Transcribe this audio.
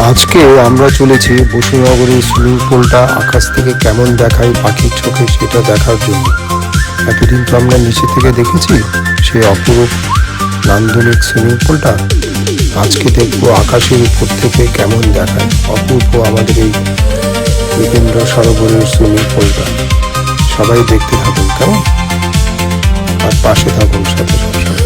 আজকে আমরা চলেছি বসুনগরের সুইমিং পুলটা আকাশ থেকে কেমন দেখায় পাখির চোখে সেটা দেখার জন্য। এতদিন তো আমরা নিচে থেকে দেখেছি সেই অপরূপ নান্দনিক সুইমিং পুলটা। আজকে দেখবো আকাশের উপর থেকে কেমন দেখায় অপূর্ব আমাদের এই রবীন্দ্র সরোবরের সুইমিং পুলটা। সবাই দেখতে থাকুন কেমন, আর পাশে থাকুন সাথে সবসময়।